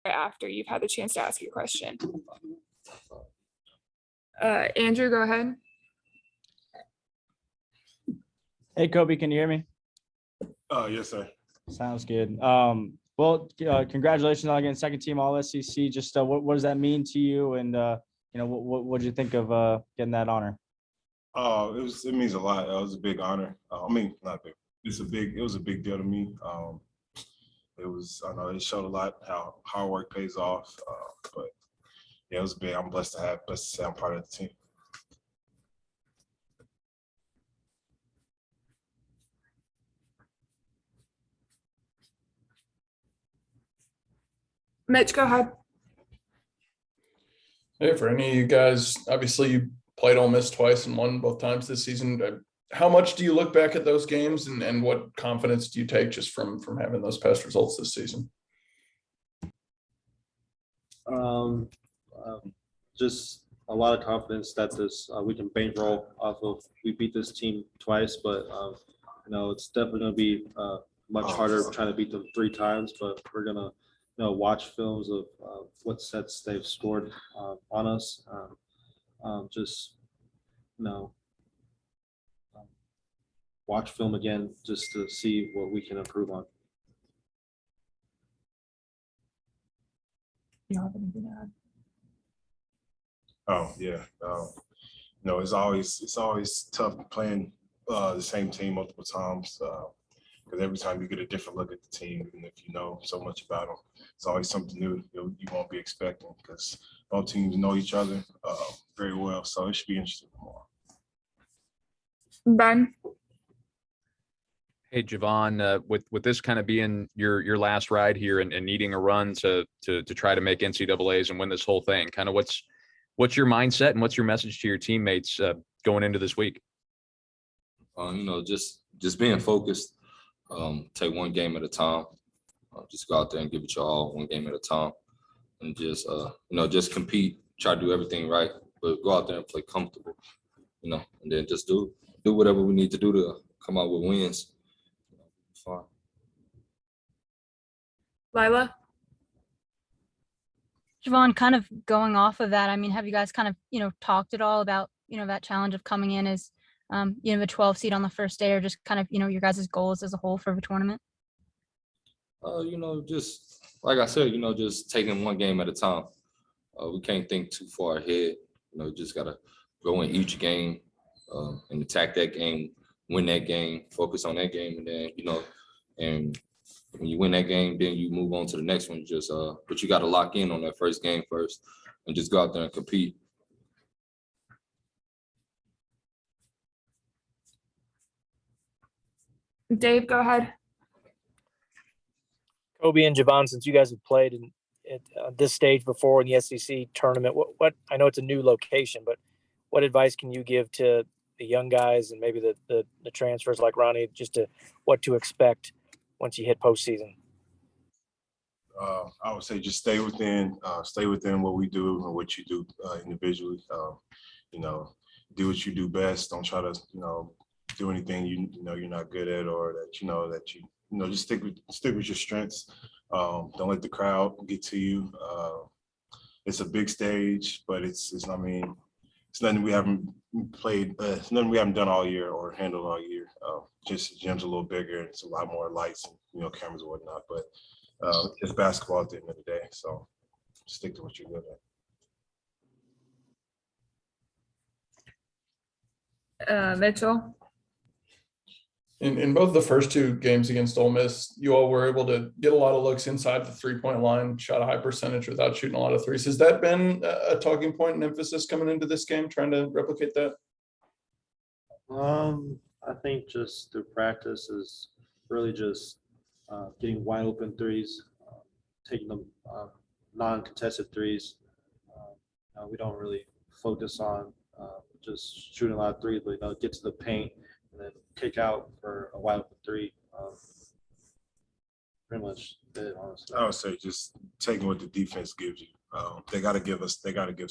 after you've had the chance to ask your question. Andrew, go ahead. Hey, Kobe, can you hear me? Yes, sir. Sounds good. Well, congratulations on getting second team All SEC. Just what does that mean to you? And what did you think of getting that honor? It means a lot. It was a big honor. I mean, not big. It was a big deal to me. I know it showed a lot how hard work pays off. But yeah, it was big. I'm blessed to say I'm part of the team. Mitch, go ahead. Hey, for any of you guys, obviously you played Ole Miss twice and won both times this season. How much do you look back at those games and what confidence do you take just from having those past results this season? Just a lot of confidence that we can bankroll off of. We beat this team twice, but it's definitely going to be much harder trying to beat them 3 times. But we're gonna watch films of what sets they've scored on us. Watch film again just to see what we can improve on. You don't have anything to add? Oh yeah. It's always tough playing the same team multiple times because every time you get a different look at the team, even if you know so much about them, it's always something new you won't be expecting because both teams know each other very well. So it should be interesting tomorrow. Ben. Hey, Javon, with this kind of being your last ride here and needing a run to try to make NCAAs and win this whole thing, kind of what's your mindset and what's your message to your teammates going into this week? Just being focused, take one game at a time, just go out there and give it your all one game at a time, and just compete, try to do everything right, but go out there and play comfortable, and then just do whatever we need to do to come out with wins. Fine. Lila? Javon, kind of going off of that, I mean, have you guys kind of, talked at all about, that challenge of coming in as, the 12 seed on the first day, or just kind of, your guys' goals as a whole for the tournament? Just like I said, just taking one game at a time. We can't think too far ahead. Just got to go in each game and attack that game, win that game, focus on that game, and then, and when you win that game, then you move on to the next one. But you got to lock in on that first game first and just go out there and compete. Dave, go ahead. Kobe and Javon, since you guys have played at this stage before in the SEC tournament, what I know it's a new location, but what advice can you give to the young guys and maybe the transfers like Ronnie, just to what to expect once you hit postseason? I would say just stay within what we do and what you do individually. Do what you do best. Don't try to do anything you're not good at, or that you just stick with your strengths. Don't let the crowd get to you. It's a big stage, but it's nothing we haven't played. It's nothing we haven't done all year or handled all year. Just the gym's a little bigger. It's a lot more lights and cameras and whatnot. But it's basketball at the end of the day. So stick to what you're good at. Mitchell. In both the first 2 games against Ole Miss, you all were able to get a lot of looks inside the 3-point line, shot a high percentage without shooting a lot of threes. Has that been a talking point and emphasis coming into this game, trying to replicate that? I think just through practice is really just getting wide open threes, taking them non-contested threes. We don't really focus on just shooting a lot of threes, but get to the paint and then kick out for a wide open three. Pretty much it, honestly. I would say just taking what the defense gives you. They got to give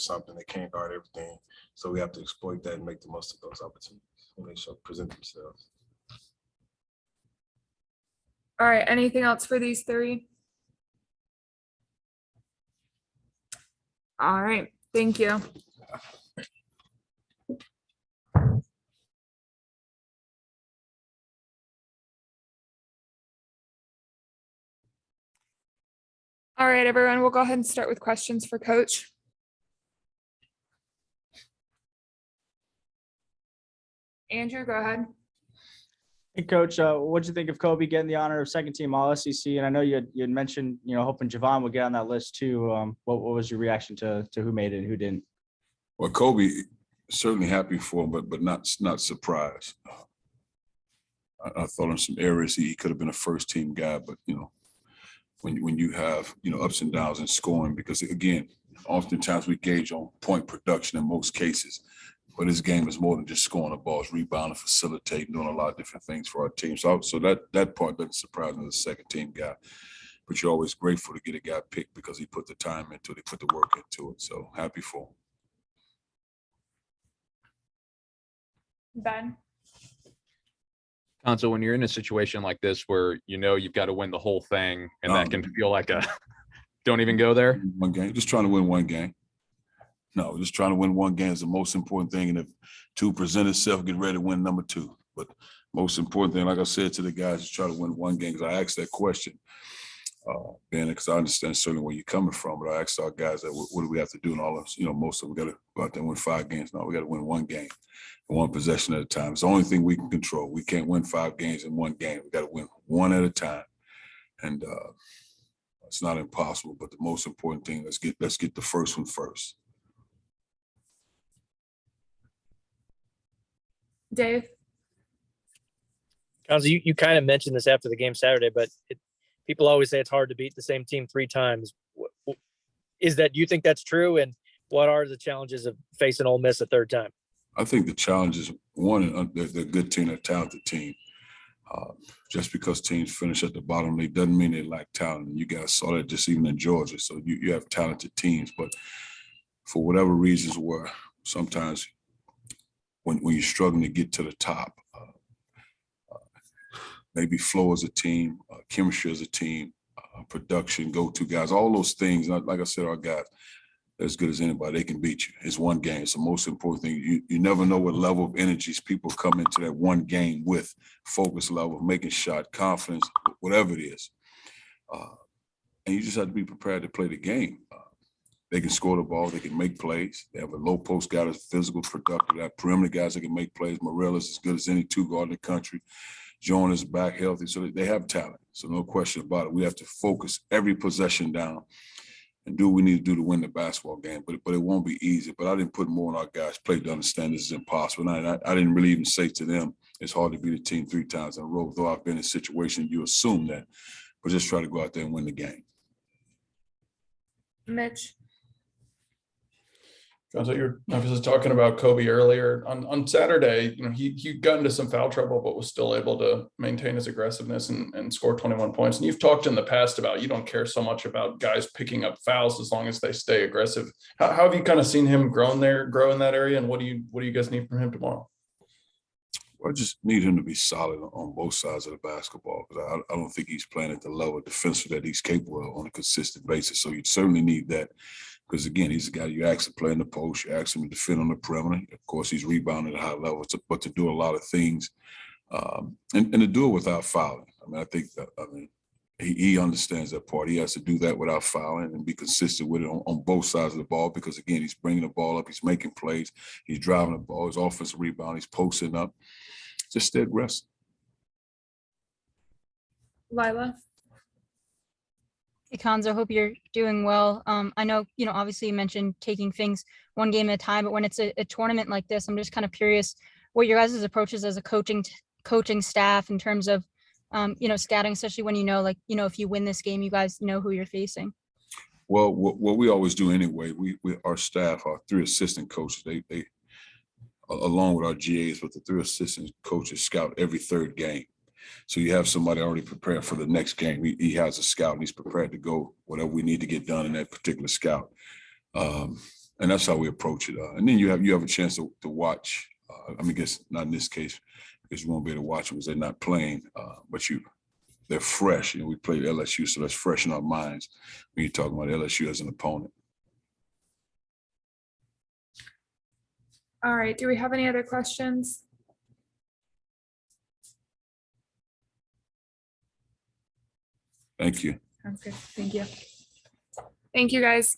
something. They can't guard everything, so we have to exploit that and make the most of those opportunities when they present themselves. All right. Anything else for these 3? All right, thank you. All right, everyone, we'll go ahead and start with questions for Coach. Andrew, go ahead. Hey, Coach, what'd you think of Kobe getting the honor of second team All SEC? And I know you had mentioned, hoping Javon would get on that list too. What was your reaction to who made it and who didn't? Well, Kobe, certainly happy for him, but not surprised. I thought in some areas he could have been a first team guy, but when you have ups and downs in scoring, because again, oftentimes we gauge on point production in most cases. But his game is more than just scoring the balls, rebounding, facilitating, doing a lot of different things for our team. So that part doesn't surprise me as a second team guy. But you're always grateful to get a guy picked because he put the time into it, he put the work into it. So happy for him. Ben. Conso, when you're in a situation like this where you've got to win the whole thing, and that can feel like a don't even go there. One game, just trying to win one game. No, just trying to win one game is the most important thing. And if two present itself, get ready to win number two. But most important thing, like I said to the guys, is try to win one game. Because I asked that question, Ben, because I understand certainly where you're coming from. But I asked our guys that what do we have to do? And all of us, most of them got to go out there and win 5 games. No, we got to win one game, one possession at a time. It's the only thing we can control. We can't win 5 games in one game. We got to win one at a time. And it's not impossible. But the most important thing, let's get the first one first. Dave. Conzo, you kind of mentioned this after the game Saturday, but people always say it's hard to beat the same team 3 times. Do you think that's true? And what are the challenges of facing Ole Miss a third time? I think the challenge is, one, they're a good team, they're a talented team. Just because teams finish at the bottom, they doesn't mean they lack talent. You guys saw that just even in Georgia. So you have talented teams, but for whatever reasons, where sometimes when you're struggling to get to the top, maybe flow as a team, chemistry as a team, production, go-to guys, all those things. Like I said, our guys, they're as good as anybody. They can beat you. It's one game. It's the most important thing. You never know what level of energies people come into that one game with, focus level, making shot, confidence, whatever it is. And you just have to be prepared to play the game. They can score the ball. They can make plays. They have a low post guy that's physical, productive. They have perimeter guys that can make plays. Morella's as good as any 2 guard in the country. Joan is back healthy, so they have talent. So no question about it. We have to focus every possession down and do what we need to do to win the basketball game. But it won't be easy. But I didn't put more on our guys' plate to understand this is impossible. And I didn't really even say to them it's hard to beat a team 3 times in a row, though I've been in a situation you assume that. But just try to go out there and win the game. Mitch. So you're obviously talking about Kobe earlier. On Saturday, he got into some foul trouble, but was still able to maintain his aggressiveness and score 21 points. And you've talked in the past about you don't care so much about guys picking up fouls as long as they stay aggressive. How have you kind of seen him grow in that area? And what do you guys need from him tomorrow? Well, I just need him to be solid on both sides of the basketball, because I don't think he's playing at the level defensive that he's capable of on a consistent basis. So you certainly need that. Because, again, he's a guy you ask to play in the post, you ask him to defend on the perimeter. Of course, he's rebounding at a high level, but to do a lot of things and to do it without fouling. I think he understands that part. He has to do that without fouling and be consistent with it on both sides of the ball because, again, he's bringing the ball up, he's making plays, he's driving the ball, his offensive rebound, he's posting up. Just stay aggressive. Lila. Hey, Konzo, hope you're doing well. I know, obviously you mentioned taking things one game at a time, but when it's a tournament like this, I'm just kind of curious what your guys' approach is as a coaching staff in terms of, scouting, especially when if you win this game, you guys know who you're facing. Well, what we always do anyway, our staff, our 3 assistant coaches, they along with our GAs, but the 3 assistant coaches scout every 3rd game. So you have somebody already prepared for the next game. He has a scout and he's prepared to go whatever we need to get done in that particular scout. And that's how we approach it. And then you have a chance to watch. I guess not in this case because you won't be able to watch them because they're not playing. But they're fresh. We played LSU, so that's fresh in our minds when you're talking about LSU as an opponent. All right, do we have any other questions? Thank you. Sounds good. Thank you. Thank you, guys.